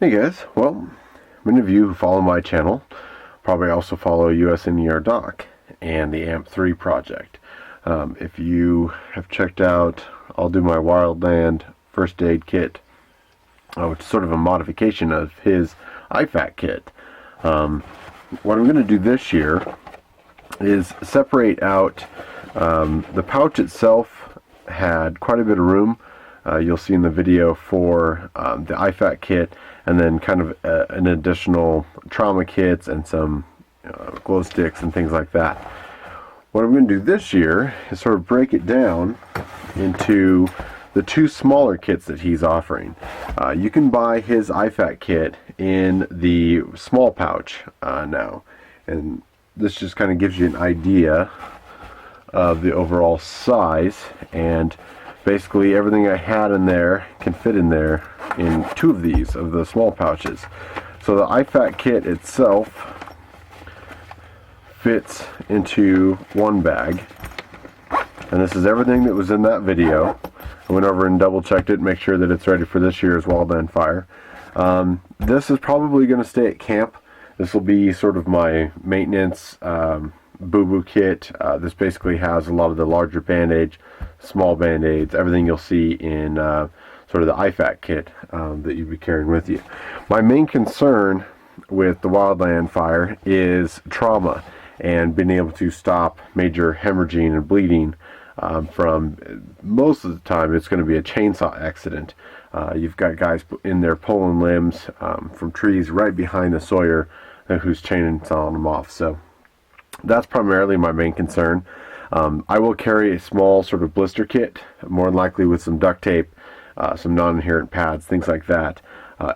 Hey guys, well, many of you who follow my channel probably also follow USNER Doc and the AMP-3 project. If you have checked out, I'll do my wildland first aid kit, which is sort of a modification of his IFAK kit. What I'm going to do this year is separate out the pouch itself. Had quite a bit of room. You'll see in the video for the IFAK kit, and then kind of an additional trauma kits and some glow sticks and things like that. What I'm going to do this year is sort of break it down into the two smaller kits that he's offering. You can buy his IFAK kit in the small pouch now, and this just kind of gives you an idea of the overall size, and basically everything I had in there can fit in there in two of these, of the small pouches. So the IFAK kit itself fits into one bag, and this is everything that was in that video. I went over and double checked it, make sure that it's ready for this year's wildland fire. This is probably going to stay at camp. This will be sort of my maintenance boo-boo kit. This basically has a lot of the larger band-aids, small band-aids, everything you'll see in sort of the IFAK kit that you'd be carrying with you. My main concern with the wildland fire is trauma and being able to stop major hemorrhaging and bleeding from, most of the time it's going to be a chainsaw accident. You've got guys in there pulling limbs from trees right behind the sawyer who's chainsawing them off. So that's primarily my main concern. I will carry a small sort of blister kit, more than likely with some duct tape, some non-adherent pads, things like that,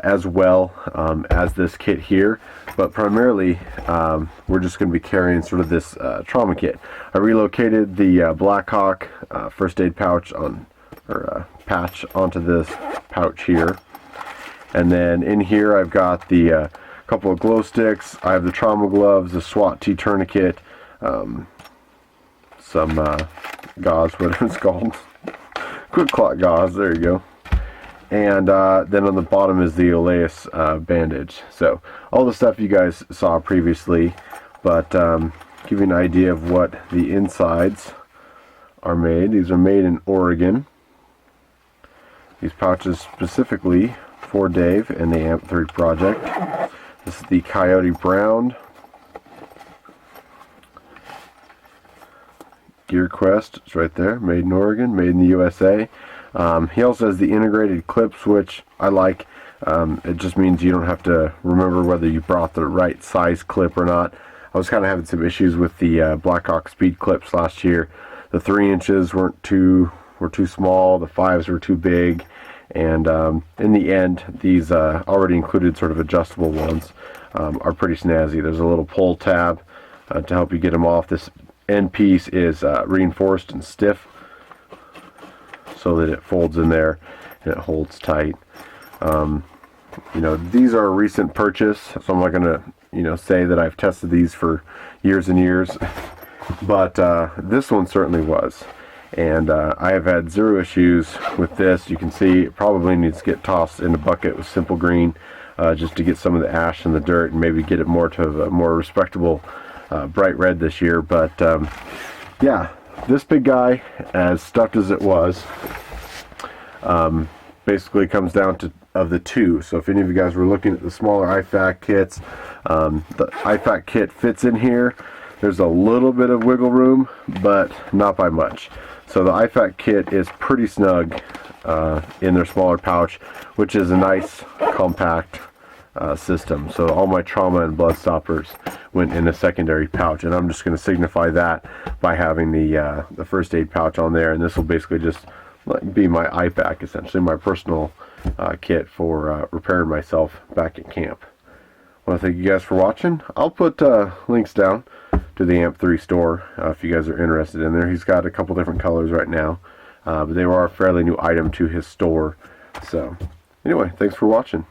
as well as this kit here. But primarily, we're just going to be carrying sort of this trauma kit. I relocated the Blackhawk first aid pouch patch onto this pouch here, and then in here I've got the couple of glow sticks. I have the trauma gloves, the SWAT T tourniquet, some gauze, whatever it's called, quick clot gauze, there you go, and then on the bottom is the Oleus bandage. So all the stuff you guys saw previously, but give you an idea of what the insides are made. These are made in Oregon. These pouches specifically for Dave and the AMP-3 project. This is the Coyote Brown Gear Quest. It's right there, made in Oregon, made in the USA. He also has the integrated clips, which I like. It just means you don't have to remember whether you brought the right size clip or not. I was kind of having some issues with the Blackhawk speed clips last year. The 3 inches were too small, the 5s were too big, and in the end, these already included sort of adjustable ones are pretty snazzy. There's a little pull tab to help you get them off. This end piece is reinforced and stiff so that it folds in there and it holds tight. You know, these are a recent purchase, so I'm not going to say that I've tested these for years and years, but this one certainly was. And I have had zero issues with this. You can see it probably needs to get tossed in a bucket with simple green just to get some of the ash and the dirt and maybe get it more to a more respectable bright red this year. But yeah, this big guy, as stuffed as it was, basically comes down to of the two. So if any of you guys were looking at the smaller IFAK kits, the IFAK kit fits in here. There's a little bit of wiggle room, but not by much. So the IFAK kit is pretty snug in their smaller pouch, which is a nice compact system. So all my trauma and blood stoppers went in a secondary pouch, and I'm just going to signify that by having the first aid pouch on there. And this will basically just be my IFAK, essentially my personal kit for repairing myself back at camp. I want to thank you guys for watching. I'll put links down to the AMP-3 store if you guys are interested in there. He's got a couple different colors right now, but they are a fairly new item to his store. So anyway, thanks for watching.